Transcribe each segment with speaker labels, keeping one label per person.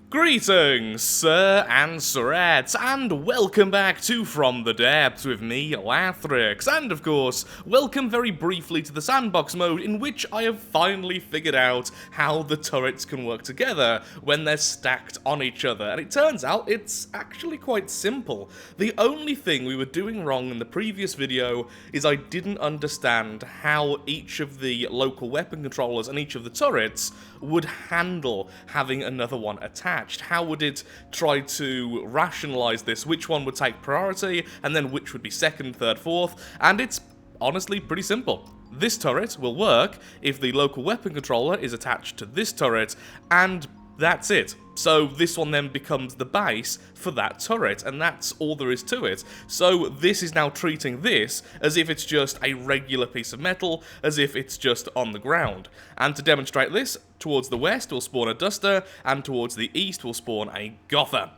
Speaker 1: Greetings, sir and sirettes, and welcome back to From the Depths with me, Lathrix, and of course, welcome very briefly to the sandbox mode in which I have finally figured out how the turrets can work together when they're stacked on each other, and it turns out it's actually quite simple. The only thing we were doing wrong in the previous video is I didn't understand how each of the local weapon controllers and each of the turrets would handle having another one attached. How would it try to rationalize this? Which one would take priority, and then which would be second, third, fourth? And it's honestly pretty simple. This turret will work if the local weapon controller is attached to this turret, and that's it. So this one then becomes the base for that turret, and that's all there is to it. So this is now treating this as if it's just a regular piece of metal, as if it's just on the ground. And to demonstrate this, towards the west we'll spawn a duster, and towards the east we'll spawn a gother.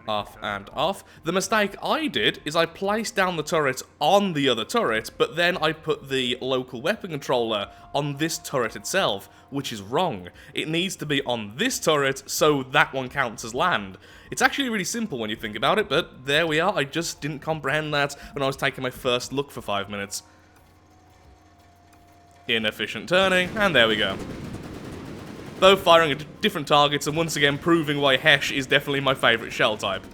Speaker 1: Off and off. The mistake I did is I placed down the turret on the other turret, but then I put the local weapon controller on this turret itself, which is wrong. It needs to be on this turret, so that one counts as land. It's actually really simple when you think about it, but there we are. I just didn't comprehend that when I was taking my first look for 5 minutes. Inefficient turning, and there we go. Both firing at different targets, and once again proving why Hesh is definitely my favourite shell type.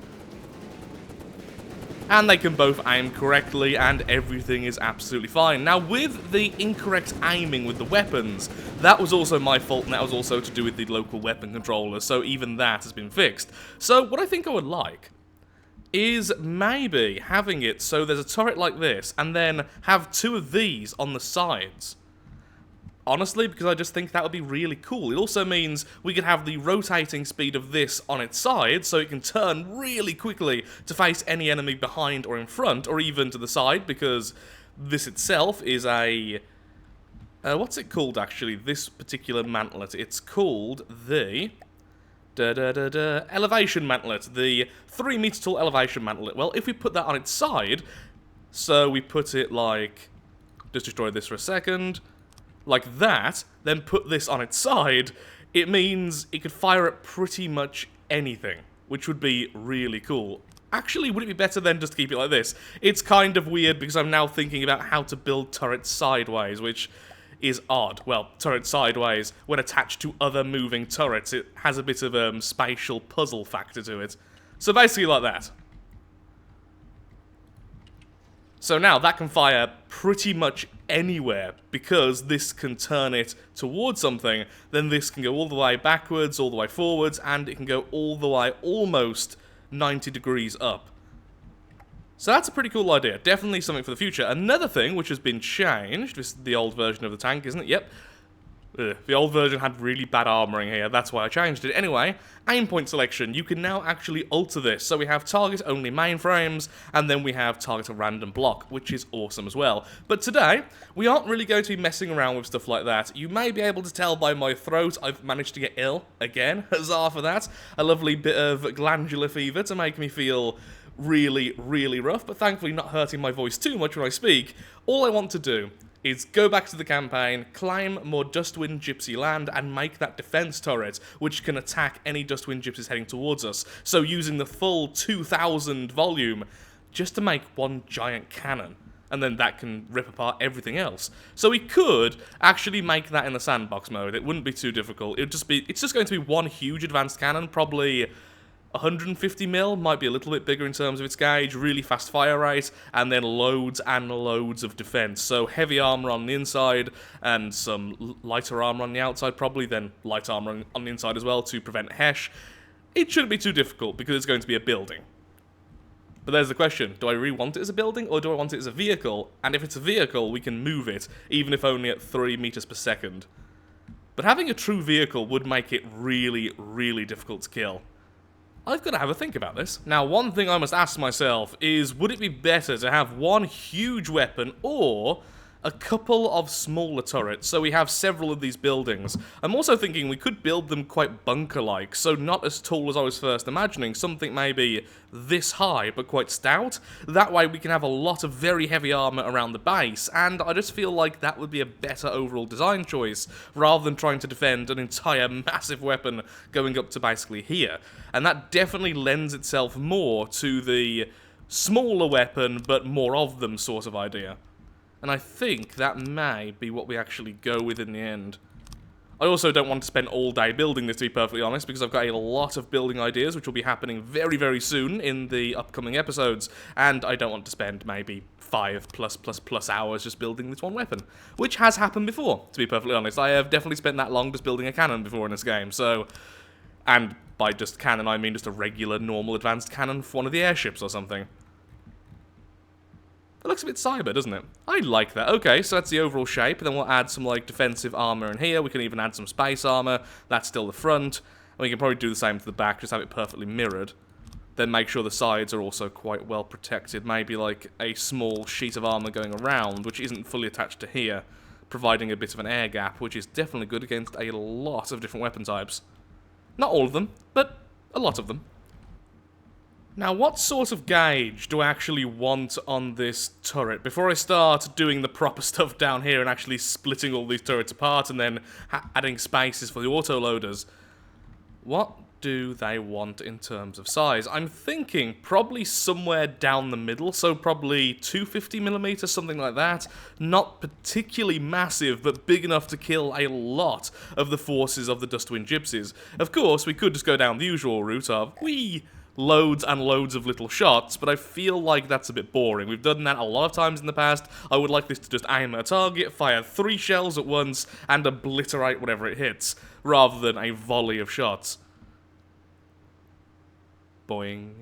Speaker 1: And they can both aim correctly, and everything is absolutely fine. Now, with the incorrect aiming with the weapons, that was also my fault, and that was also to do with the local weapon controller, so even that has been fixed. So, what I think I would like is maybe having it so there's a turret like this, and then have two of these on the sides. Honestly, because I just think that would be really cool. It also means we could have the rotating speed of this on its side, so it can turn really quickly to face any enemy behind or in front, or even to the side, because this itself is a... what's it called, actually, this particular mantlet? It's called the... elevation mantlet. The 3 meter tall elevation mantlet. Well, if we put that on its side, so we put it like... Just destroy this for a second... like that, then put this on its side, it means it could fire at pretty much anything, which would be really cool. Actually, would it be better then just to keep it like this? It's kind of weird because I'm now thinking about how to build turrets sideways, which is odd. Well, turret sideways, when attached to other moving turrets, it has a bit of a spatial puzzle factor to it. So basically like that. So now that can fire pretty much anywhere, because this can turn it towards something, then this can go all the way backwards, all the way forwards, and it can go all the way almost 90 degrees up. So that's a pretty cool idea, definitely something for the future. Another thing which has been changed, this is the old version of the tank, isn't it? Yep. The old version had really bad armoring here, that's why I changed it. Anyway, aim point selection. You can now actually alter this. So we have target-only mainframes, and then we have target-a-random block, which is awesome as well. But today, we aren't really going to be messing around with stuff like that. You may be able to tell by my throat I've managed to get ill again. Huzzah for that. A lovely bit of glandular fever to make me feel really, really rough, but thankfully not hurting my voice too much when I speak. All I want to do is go back to the campaign, claim more Dustwind Gypsy land, and make that defense turret, which can attack any Dustwind Gypsies heading towards us. So using the full 2,000 volume, just to make one giant cannon. And then that can rip apart everything else. So we could actually make that in the sandbox mode. It wouldn't be too difficult. It's just going to be one huge advanced cannon, probably 150 mil, might be a little bit bigger in terms of its gauge, really fast fire rate, and then loads and loads of defense. So heavy armor on the inside, and some lighter armor on the outside probably, then light armor on the inside as well to prevent Hesh. It shouldn't be too difficult, because it's going to be a building. But there's the question, do I really want it as a building, or do I want it as a vehicle? And if it's a vehicle, we can move it, even if only at 3 meters per second. But having a true vehicle would make it really, really difficult to kill. I've got to have a think about this. Now, one thing I must ask myself is, would it be better to have one huge weapon, or a couple of smaller turrets, so we have several of these buildings. I'm also thinking we could build them quite bunker-like, so not as tall as I was first imagining, something maybe this high, but quite stout. That way we can have a lot of very heavy armor around the base, and I just feel like that would be a better overall design choice, rather than trying to defend an entire massive weapon going up to basically here. And that definitely lends itself more to the smaller weapon, but more of them sort of idea. And I think that may be what we actually go with in the end. I also don't want to spend all day building this, to be perfectly honest, because I've got a lot of building ideas, which will be happening very, very soon in the upcoming episodes, and I don't want to spend maybe 5+ hours just building this one weapon, which has happened before, to be perfectly honest. I have definitely spent that long just building a cannon before in this game, so... And by just cannon, I mean just a regular, normal, advanced cannon for one of the airships or something. It looks a bit cyber, doesn't it? I like that. Okay, so that's the overall shape. Then we'll add some, like, defensive armor in here. We can even add some space armor. That's still the front. And we can probably do the same to the back, just have it perfectly mirrored. Then make sure the sides are also quite well protected. Maybe, like, a small sheet of armor going around, which isn't fully attached to here, providing a bit of an air gap, which is definitely good against a lot of different weapon types. Not all of them, but a lot of them. Now, what sort of gauge do I actually want on this turret? Before I start doing the proper stuff down here and actually splitting all these turrets apart and then adding spaces for the autoloaders, what do they want in terms of size? I'm thinking probably somewhere down the middle, so probably 250mm, something like that. Not particularly massive, but big enough to kill a lot of the forces of the Dustwind Gypsies. Of course, we could just go down the usual route of, loads and loads of little shots, but I feel like that's a bit boring. We've done that a lot of times in the past. I would like this to just aim at a target, fire 3 shells at once, and obliterate whatever it hits, rather than a volley of shots. Boing.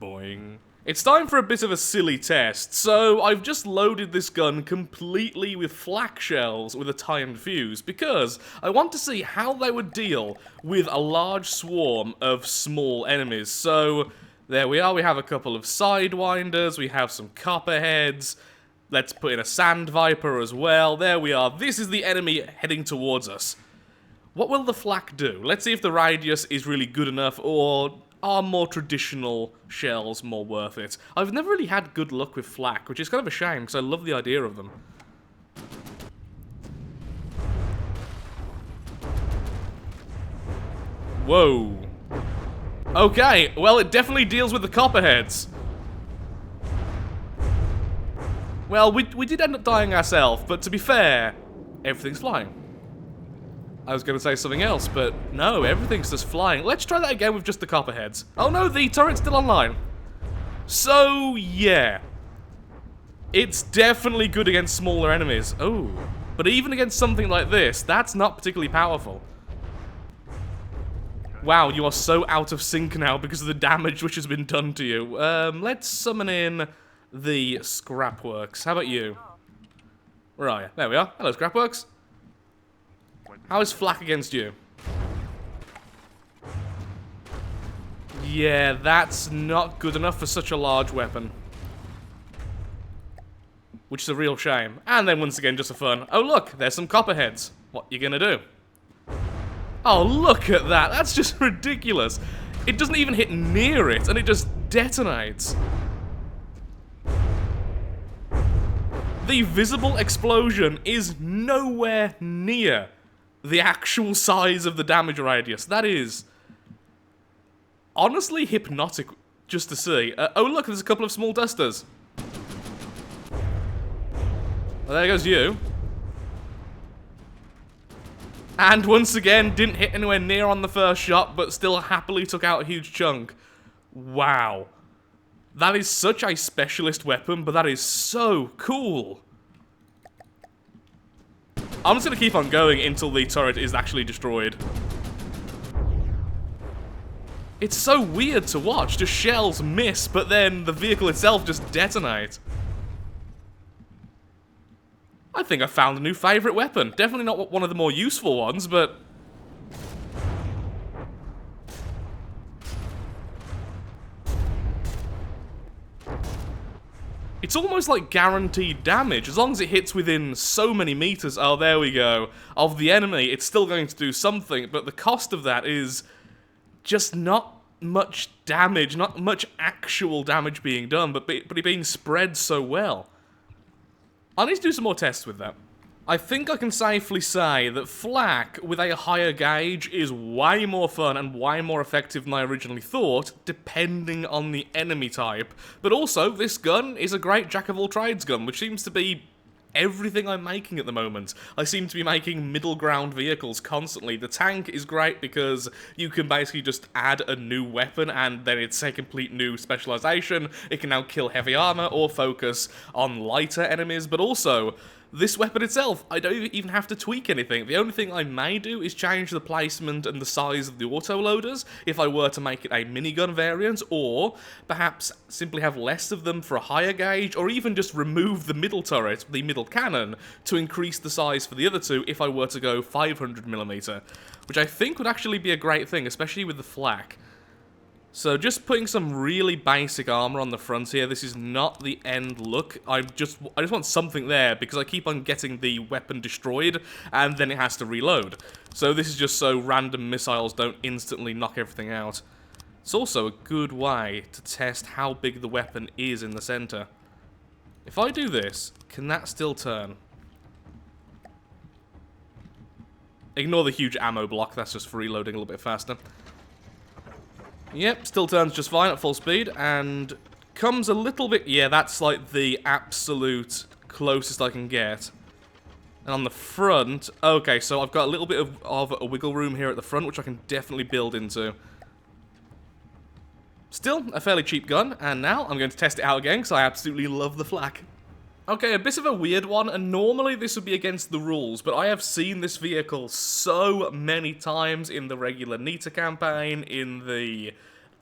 Speaker 1: Boing. It's time for a bit of a silly test, so I've just loaded this gun completely with flak shells with a timed fuse, because I want to see how they would deal with a large swarm of small enemies. So, there we are, we have a couple of sidewinders, we have some copperheads, let's put in a sand viper as well, there we are, this is the enemy heading towards us. What will the flak do? Let's see if the radius is really good enough, or are more traditional shells more worth it? I've never really had good luck with flak, which is kind of a shame, because I love the idea of them. Whoa. Okay, well, it definitely deals with the copperheads. Well, we did end up dying ourselves, but to be fair, everything's flying. I was going to say something else, but no, everything's just flying. Let's try that again with just the copperheads. Oh no, the turret's still online. So, yeah. It's definitely good against smaller enemies. Oh, but even against something like this, that's not particularly powerful. Wow, you are so out of sync now because of the damage which has been done to you. Let's summon in the Scrapworks. How about you? Where are you? There we are. Hello, Scrapworks. How is flak against you? Yeah, that's not good enough for such a large weapon. Which is a real shame. And then once again, just for fun. Oh look, there's some copperheads. What you gonna do? Oh, look at that. That's just ridiculous. It doesn't even hit near it, and it just detonates. The visible explosion is nowhere near the actual size of the damage radius. That is honestly hypnotic just to see. Oh look, there's a couple of small dusters. Well, there goes you. And once again, didn't hit anywhere near on the first shot, but still happily took out a huge chunk. Wow. That is such a specialist weapon, but that is so cool. I'm just going to keep on going until the turret is actually destroyed. It's so weird to watch. Just shells miss, but then the vehicle itself just detonates. I think I found a new favourite weapon. Definitely not one of the more useful ones, but... It's almost like guaranteed damage. As long as it hits within so many meters, oh, there we go, of the enemy, it's still going to do something, but the cost of that is just not much damage, not much actual damage being done, but it being spread so well. I need to do some more tests with that. I think I can safely say that Flak with a higher gauge is way more fun and way more effective than I originally thought, depending on the enemy type. But also, this gun is a great jack-of-all-trades gun, which seems to be everything I'm making at the moment. I seem to be making middle ground vehicles constantly. The tank is great because you can basically just add a new weapon and then it's a complete new specialization. It can now kill heavy armor or focus on lighter enemies, but also this weapon itself, I don't even have to tweak anything. The only thing I may do is change the placement and the size of the autoloaders if I were to make it a minigun variant, or perhaps simply have less of them for a higher gauge, or even just remove the middle turret, the middle cannon, to increase the size for the other two if I were to go 500mm, which I think would actually be a great thing, especially with the Flak. So just putting some really basic armor on the front here. This is not the end look. I just want something there because I keep on getting the weapon destroyed and then it has to reload. So this is just so random missiles don't instantly knock everything out. It's also a good way to test how big the weapon is in the center. If I do this, can that still turn? Ignore the huge ammo block, that's just for reloading a little bit faster. Yep, still turns just fine at full speed, and comes a little bit... Yeah, that's like the absolute closest I can get. And on the front... Okay, so I've got a little bit of a wiggle room here at the front, which I can definitely build into. Still, a fairly cheap gun, and now I'm going to test it out again, because I absolutely love the Flak. Okay, a bit of a weird one, and normally this would be against the rules, but I have seen this vehicle so many times in the regular Nita campaign, in the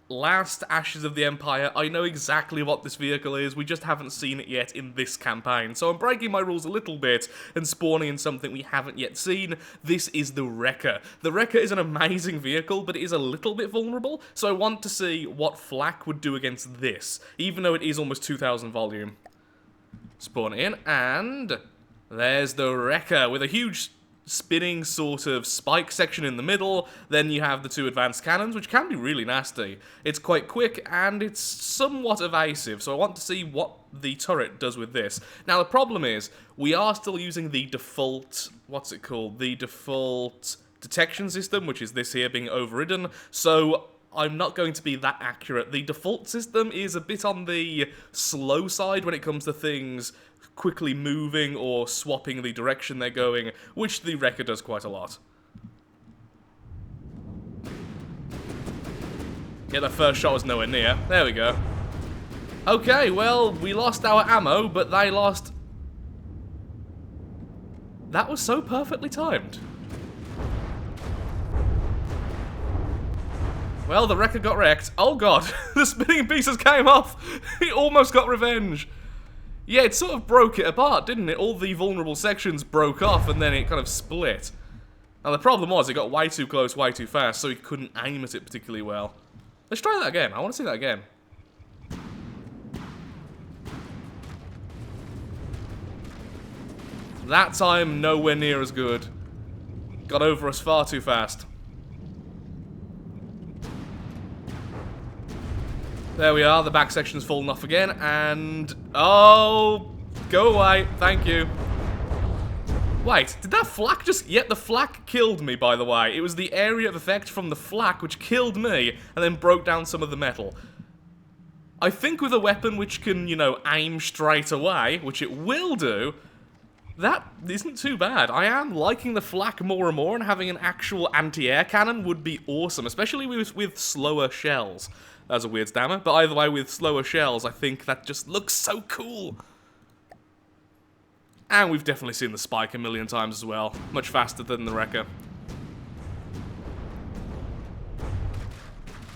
Speaker 1: last Ashes of the Empire. I know exactly what this vehicle is, we just haven't seen it yet in this campaign, so I'm breaking my rules a little bit and spawning in something we haven't yet seen. This is the Wrecker. The Wrecker is an amazing vehicle, but it is a little bit vulnerable, so I want to see what Flak would do against this, even though it is almost 2000 volume. Spawn in, and there's the Wrecker with a huge spinning sort of spike section in the middle. Then you have the two advanced cannons, which can be really nasty. It's quite quick, and it's somewhat evasive, so I want to see what the turret does with this. Now, the problem is, we are still using the default, what's it called? The default detection system, which is this here being overridden, so I'm not going to be that accurate. The default system is a bit on the slow side when it comes to things quickly moving or swapping the direction they're going, which the Wrecker does quite a lot. Yeah, the first shot was nowhere near. There we go. Okay, well, we lost our ammo, but they lost... That was so perfectly timed. Well, the Wrecker got wrecked. Oh god, the spinning pieces came off. He almost got revenge. Yeah, it sort of broke it apart, didn't it? All the vulnerable sections broke off and then it kind of split. Now the problem was it got way too close, way too fast, so he couldn't aim at it particularly well. Let's try that again. I want to see that again. That time, nowhere near as good. Got over us far too fast. There we are, the back section's fallen off again, and... Oh! Go away, thank you. Wait, did that Flak just... Yep, the Flak killed me, by the way. It was the area of effect from the Flak which killed me, and then broke down some of the metal. I think with a weapon which can, you know, aim straight away, which it will do, that isn't too bad. I am liking the Flak more and more, and having an actual anti-air cannon would be awesome, especially with slower shells. That's a weird stammer, but either way, with slower shells, I think that just looks so cool. And we've definitely seen the Spike a million times as well. Much faster than the Wrecker.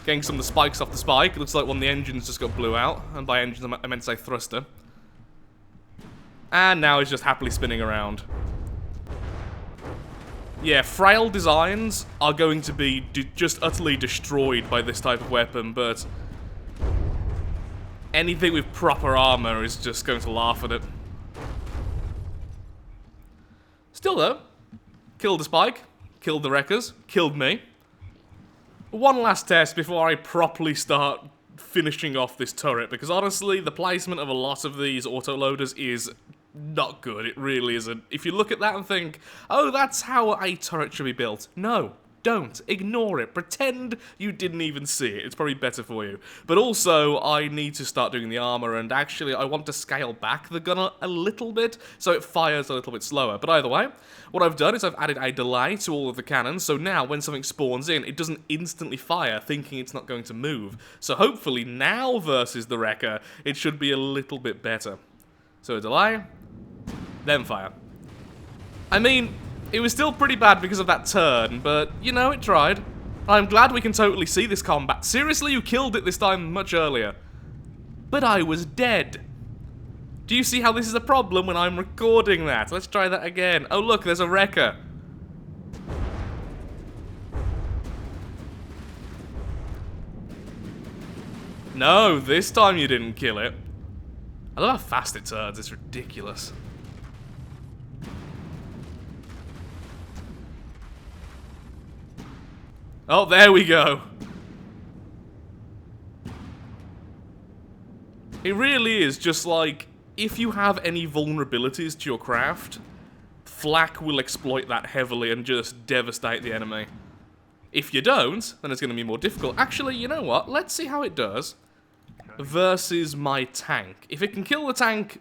Speaker 1: Getting some of the spikes off the Spike. It looks like one of the engines just got blew out. And by engines, I meant to say thruster. And now he's just happily spinning around. Yeah, frail designs are going to be just utterly destroyed by this type of weapon, but Anything with proper armor is just going to laugh at it. Still though, killed the spike, killed the wreckers, killed me. One last test before I properly start finishing off this turret, because honestly, the placement of a lot of these autoloaders is not good. It really isn't. If you look at that and think, oh, that's how a turret should be built. No, don't. Ignore it. Pretend you didn't even see it. It's probably better for you. But also, I need to start doing the armor, and actually, I want to scale back the gun a little bit, so it fires a little bit slower. But either way, what I've done is I've added a delay to all of the cannons, so now when something spawns in, it doesn't instantly fire, thinking it's not going to move. So hopefully, now versus the Wrecker, it should be a little bit better. So a delay, then fire. I mean, it was still pretty bad because of that turn, but, you know, it tried. I'm glad we can totally see this combat. Seriously, you killed it this time much earlier. But I was dead. Do you see how this is a problem when I'm recording that? Let's try that again. Oh, look, there's a wrecker. No, this time you didn't kill it. I love how fast it turns. It's ridiculous. Oh, there we go. It really is just like, if you have any vulnerabilities to your craft, Flak will exploit that heavily and just devastate the enemy. If you don't, then it's going to be more difficult. Actually, you know what? Let's see how it does versus my tank. If it can kill the tank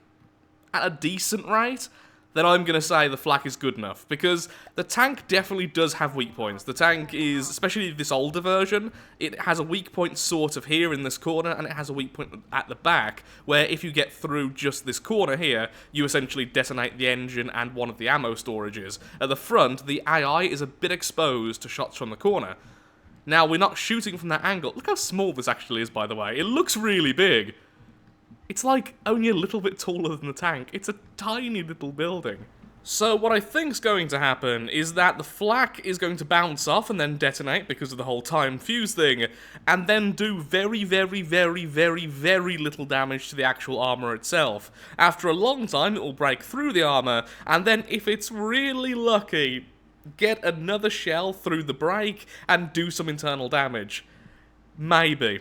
Speaker 1: at a decent rate, then I'm going to say the Flak is good enough. Because the tank definitely does have weak points. The tank is, especially this older version, it has a weak point sort of here in this corner, and it has a weak point at the back, where if you get through just this corner here, you essentially detonate the engine and one of the ammo storages. At the front, the AI is a bit exposed to shots from the corner. Now, we're not shooting from that angle. Look how small this actually is, by the way. It looks really big. It's like only a little bit taller than the tank. It's a tiny little building. So what I think's going to happen is that the Flak is going to bounce off and then detonate because of the whole timed fuse thing, and then do very, very, very, very, very little damage to the actual armor itself. After a long time, it will break through the armor, and then if it's really lucky, get another shell through the break and do some internal damage. Maybe.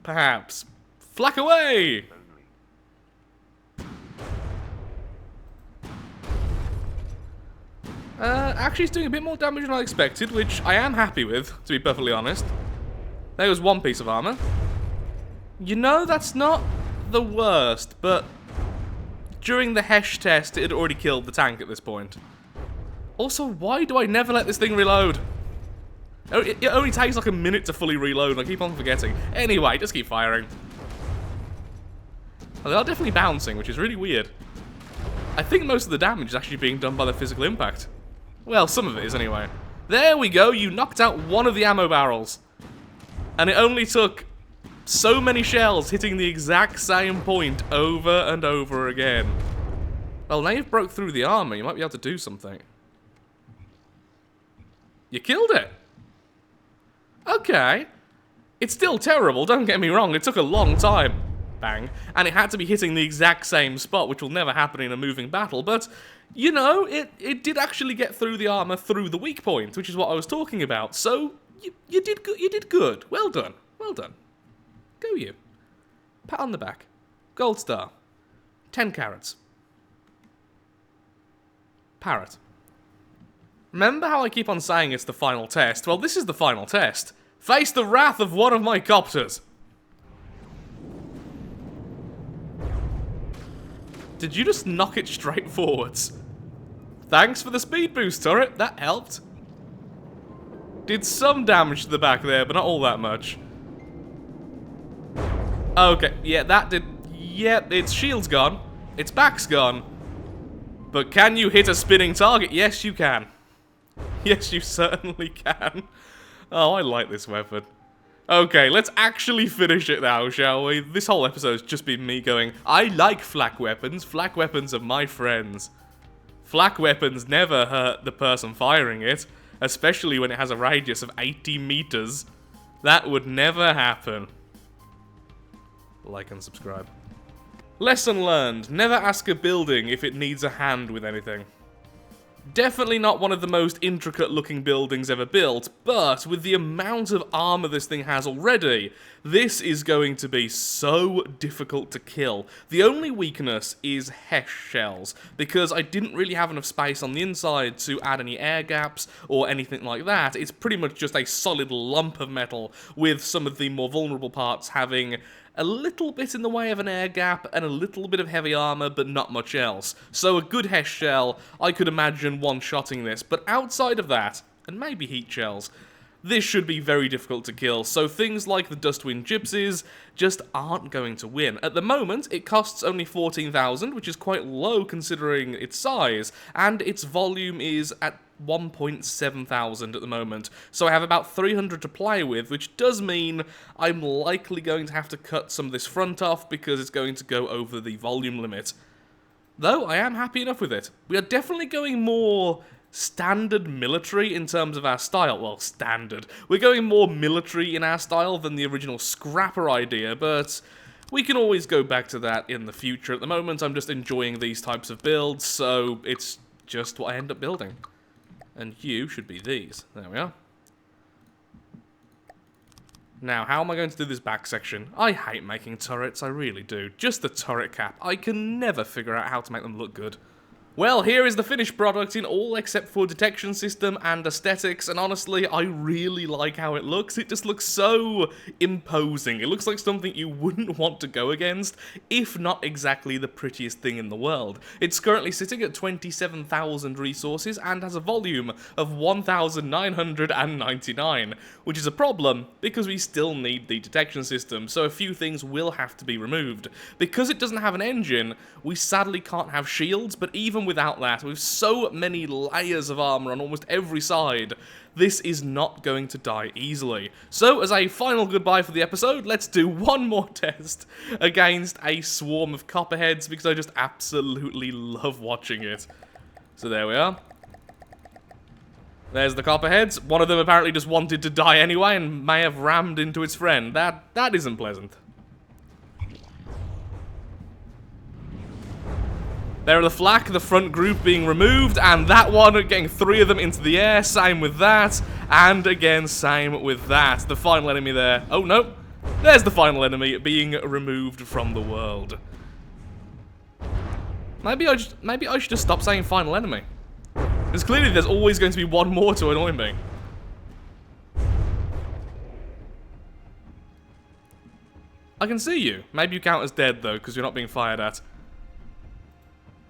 Speaker 1: Perhaps. Flak away! Actually, it's doing a bit more damage than I expected, which I am happy with, to be perfectly honest. There was one piece of armor. You know, that's not the worst, but during the Hesh test, it had already killed the tank at this point. Also, why do I never let this thing reload? It only takes like a minute to fully reload, and I keep on forgetting. Anyway, just keep firing. Well, they are definitely bouncing, which is really weird. I think most of the damage is actually being done by the physical impact. Well, some of it is anyway. There we go, you knocked out one of the ammo barrels. And it only took so many shells hitting the exact same point over and over again. Well, now you've broke through the armor, you might be able to do something. You killed it. Okay. It's still terrible, don't get me wrong, it took a long time. Bang. And it had to be hitting the exact same spot, which will never happen in a moving battle, but, you know, it did actually get through the armor through the weak point, which is what I was talking about, so you did good. Well done. Well done. Go you. Pat on the back. Gold star. 10 carrots. Parrot. Remember how I keep on saying it's the final test? Well, this is the final test. Face the wrath of one of my copters. Did you just knock it straight forwards? Thanks for the speed boost turret, that helped. Did some damage to the back there, but not all that much. Okay, yeah, that did... Yep, its shield's gone. Its back's gone. But can you hit a spinning target? Yes, you can. Yes, you certainly can. Oh, I like this weapon. Okay, let's actually finish it now, shall we? This whole episode's just been me going, I like flak weapons. Flak weapons are my friends. Flak weapons never hurt the person firing it, especially when it has a radius of 80 meters. That would never happen. like and subscribe. Lesson learned, never ask a building if it needs a hand with anything. Definitely not one of the most intricate looking buildings ever built, but with the amount of armor this thing has already, this is going to be so difficult to kill. The only weakness is Hesh shells, because I didn't really have enough space on the inside to add any air gaps or anything like that. It's pretty much just a solid lump of metal, with some of the more vulnerable parts having a little bit in the way of an air gap and a little bit of heavy armor, but not much else. So a good Hesh shell, I could imagine one-shotting this, but outside of that, and maybe heat shells, this should be very difficult to kill, so things like the Dustwind Gypsies just aren't going to win. At the moment, it costs only 14,000, which is quite low considering its size, and its volume is at 1,700 at the moment, so I have about 300 to play with, which does mean I'm likely going to have to cut some of this front off because it's going to go over the volume limit. Though, I am happy enough with it. We are definitely going more standard military in terms of our style. Well, standard. We're going more military in our style than the original scrapper idea, but we can always go back to that in the future. At the moment, I'm just enjoying these types of builds, so it's just what I end up building. And you should be these. There we are. Now, how am I going to do this back section? I hate making turrets, I really do. Just the turret cap. I can never figure out how to make them look good. Well, here is the finished product in all except for detection system and aesthetics, and honestly, I really like how it looks. It just looks so imposing. It looks like something you wouldn't want to go against, if not exactly the prettiest thing in the world. It's currently sitting at 27,000 resources and has a volume of 1,999, which is a problem because we still need the detection system, so a few things will have to be removed. Because it doesn't have an engine, we sadly can't have shields, but even without that, with so many layers of armor on almost every side, this is not going to die easily. So, as a final goodbye for the episode, let's do one more test against a swarm of copperheads, because I just absolutely love watching it. So there we are. There's the copperheads. One of them apparently just wanted to die anyway and may have rammed into its friend. That isn't pleasant. There are the Flak, the front group being removed, and that one getting 3 of them into the air, same with that, and again, same with that. The final enemy there. Oh, no. There's the final enemy being removed from the world. Maybe I should just stop saying final enemy. Because clearly there's always going to be one more to annoy me. I can see you. Maybe you count as dead, though, because you're not being fired at.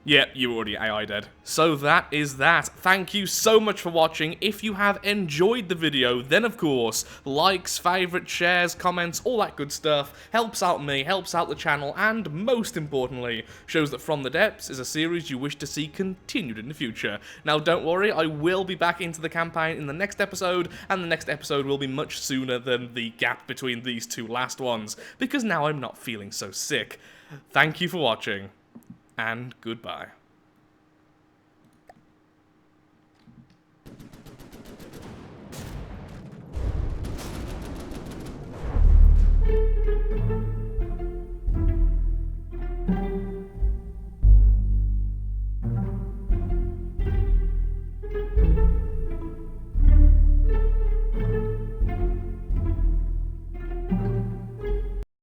Speaker 1: Yep, you already AI dead. So that is that. Thank you so much for watching. If you have enjoyed the video, then of course, likes, favorites, shares, comments, all that good stuff helps out me, helps out the channel, and most importantly, shows that From the Depths is a series you wish to see continued in the future. Now don't worry, I will be back into the campaign in the next episode, and the next episode will be much sooner than the gap between these 2 last ones, because now I'm not feeling so sick. Thank you for watching. And goodbye.